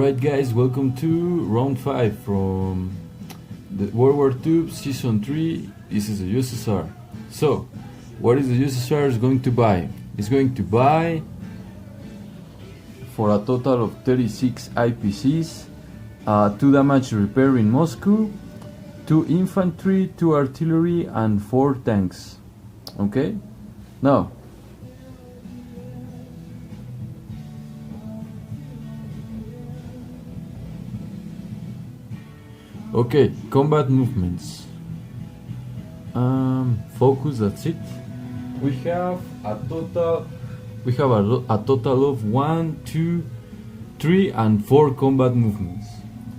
Alright guys, welcome to round 5 from the WWTube season 3. This is the USSR. So, what is the USSR is going to buy? It's going to buy for a total of 36 IPCs, 2 damage repair in Moscow, 2 infantry, 2 artillery and 4 tanks. Okay? Now, okay, combat movements. Focus, that's it. We have a total of 1, 2, 3 and 4 combat movements.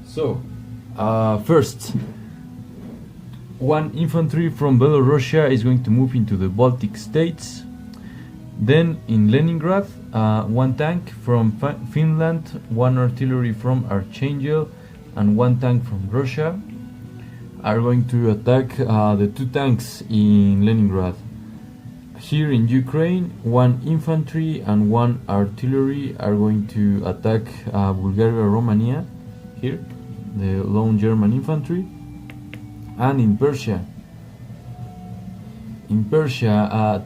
So, first, 1 infantry from Belarus is going to move into the Baltic states. Then in Leningrad, 1 tank from Finland, 1 artillery from Archangel and 1 tank from Russia are going to attack the 2 tanks in Leningrad. Here in Ukraine, 1 infantry and 1 artillery are going to attack Bulgaria, Romania, here, the lone German infantry. And in Persia,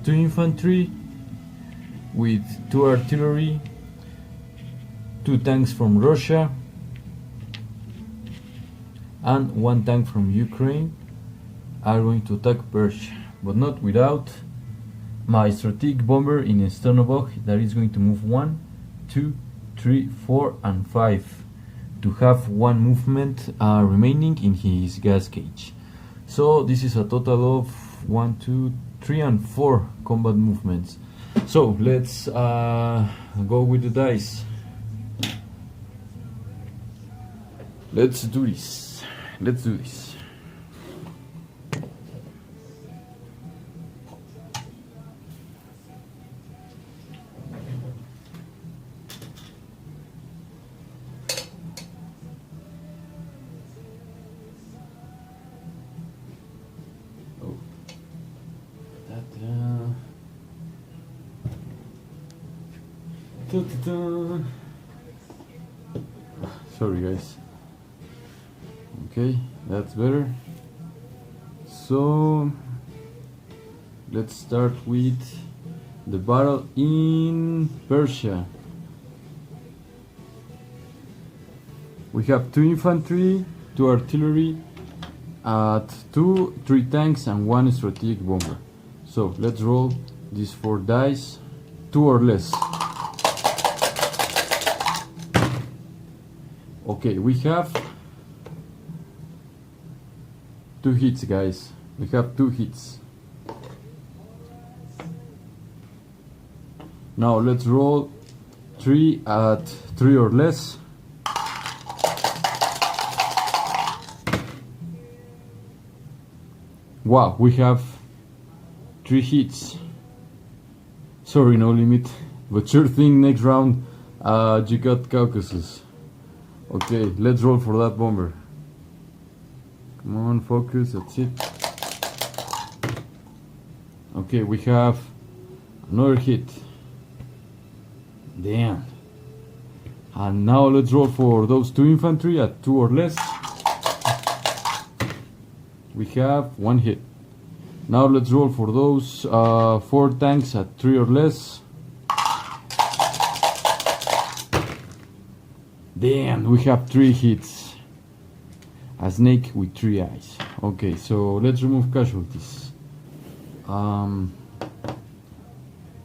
2 infantry with 2 artillery, 2 tanks from Russia and 1 tank from Ukraine are going to attack Persia, but not without my strategic bomber in Sternovog that is going to move 1, 2, 3, 4 and 5 to have 1 movement remaining in his gas cage. So this is a total of 1, 2, 3 and 4 combat movements. So let's go with the dice. Let's do this. Sorry guys. Okay, that's better. So let's start with the battle in Persia. We have 2 infantry, 2 artillery, 3 tanks and 1 strategic bomber. So let's roll these 4 dice, 2 or less. Okay, we have 2 hits, guys. We have 2 hits. Now let's roll 3 at 3 or less. Wow, we have 3 hits. Sorry, no limit, but sure thing, next round you got Caucasus. Okay, let's roll for that bomber. Come on, focus, that's it. Okay, we have another hit. Damn. And now let's roll for those 2 infantry at 2 or less. We have 1 hit. Now let's roll for those 4 tanks at 3 or less. Damn, we have 3 hits. A snake with 3 eyes. Okay, so let's remove casualties.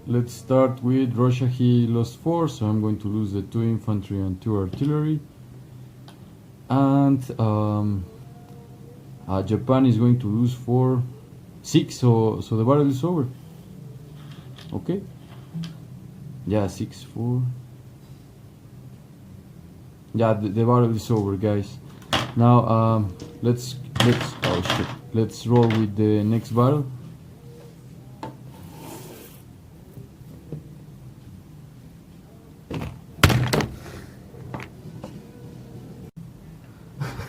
Let's start with Russia. He lost 4, so I'm going to lose the 2 infantry and 2 artillery. And Japan is going to lose 6, so the battle is over. Okay. Yeah, 6, 4. Yeah, the battle is over, guys. Now let's roll with the next battle.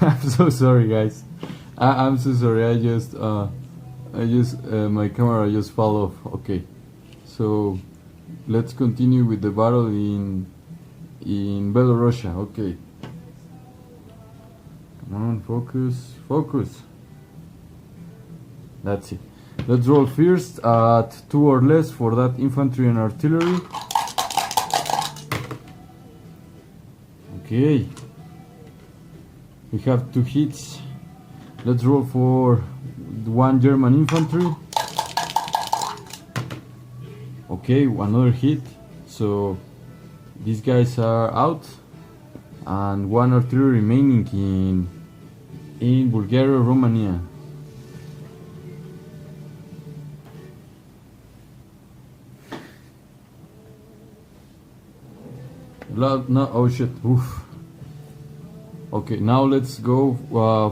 I'm so sorry, guys. I'm so sorry. I just my camera just fell off. Okay, so let's continue with the battle in Belarus. Okay, Come on, focus, focus. That's it. Let's roll first at 2 or less for that infantry and artillery. Okay. We have 2 hits. Let's roll for 1 German infantry. Okay, another hit. So these guys are out, and 1 artillery remaining in Bulgaria, Romania. No, oh shit, oof. Okay, now let's go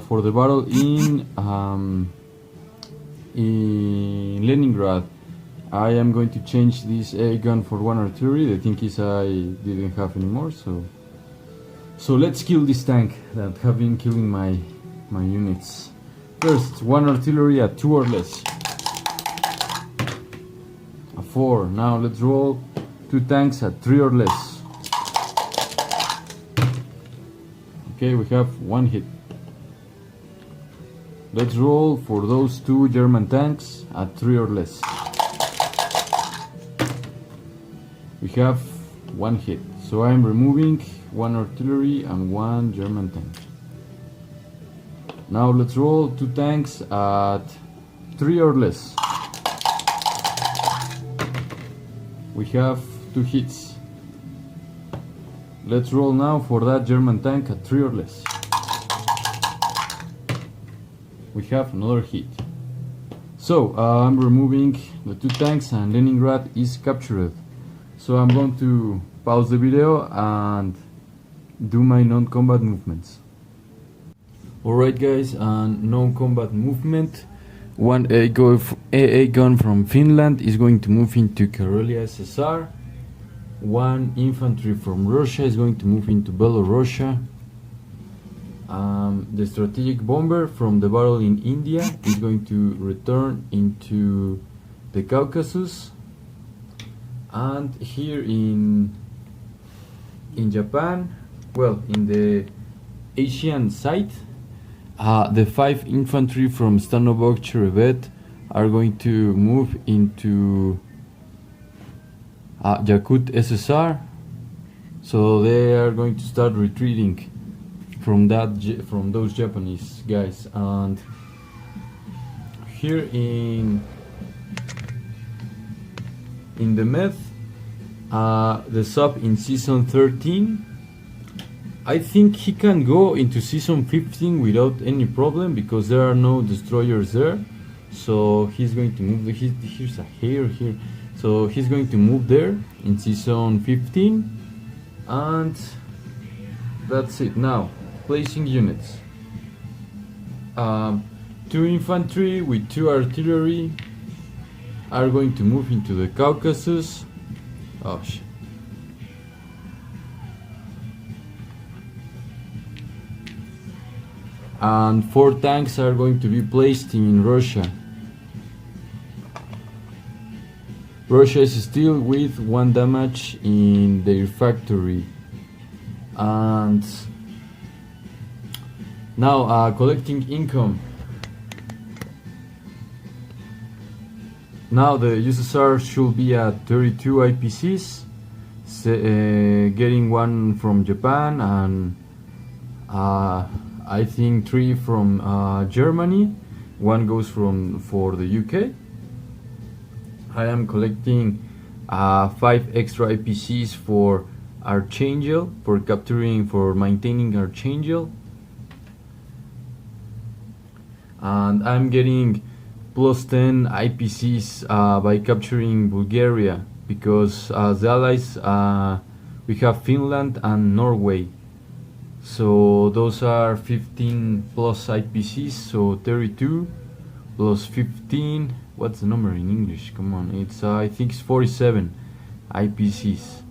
for the battle in Leningrad. I am going to change this A gun for 1 artillery. The thing is I didn't have anymore, so let's kill this tank that have been killing my units. First, 1 artillery at 2 or less. A 4. Now let's roll 2 tanks at 3 or less. Okay, we have 1 hit. Let's roll for those 2 German tanks at 3 or less. We have 1 hit. So I'm removing 1 artillery and 1 German tank. Now let's roll 2 tanks at 3 or less. We have 2 hits. Let's roll now for that German tank at 3 or less. We have another hit. So I'm removing the 2 tanks and Leningrad is captured. So I'm going to pause the video and do my non-combat movements. Alright guys, non-combat movement. 1 AA gun from Finland is going to move into Karelia USSR. 1 infantry from Russia is going to move into Belarus. The strategic bomber from the battle in India is going to return into the Caucasus. And here in Japan, well, in the Asian side, the 5 infantry from Stanovo Cherevet are going to move into Yakut SSR, so they are going to start retreating from those Japanese guys. And here in the Med, the sub in season 13, I think he can go into season 15 without any problem because there are no destroyers there. So he's going to move. Here's a hair here. So he's going to move there in season 15, and that's it. Now, placing units. 2 infantry with 2 artillery are going to move into the Caucasus. Oh shit. And 4 tanks are going to be placed in Russia. Russia is still with 1 damage in their factory. And now collecting income. Now the USSR should be at 32 IPCs, getting 1 from Japan and I think 3 from Germany. 1 goes for the UK. I am collecting 5 extra IPCs for Archangel, for maintaining Archangel, and I'm getting plus 10 IPCs by capturing Bulgaria, because as the allies we have Finland and Norway, so those are 15 plus IPCs, so 32 plus 15, what's the number in English? Come on, it's I think it's 47 IPCs.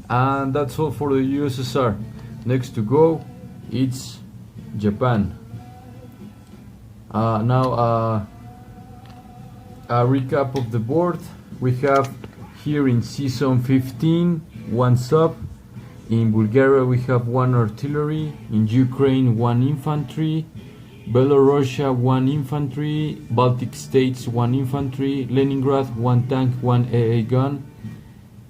And that's all for the USSR. Next to go, it's Japan. Now a recap of the board. We have here in season 15 1 sub, In Bulgaria we have 1 artillery. In Ukraine 1 infantry. Belarusia 1 infantry. Baltic states 1 infantry. Leningrad 1 tank, 1 AA gun.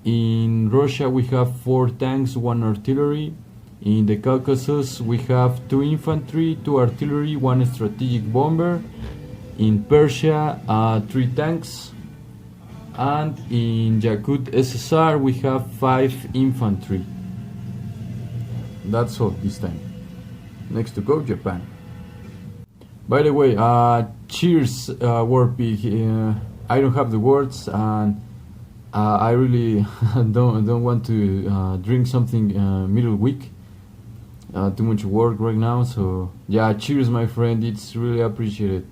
In Russia we have 4 tanks, 1 artillery. In the Caucasus we have 2 infantry, 2 artillery, 1 strategic bomber. In Persia 3 tanks. And in Yakut SSR we have 5 infantry. That's all this time. Next to go, Japan. By the way, cheers, Warpig. I don't have the words, and I really don't want to drink something middle week. Too much work right now, so yeah, cheers, my friend. It's really appreciated.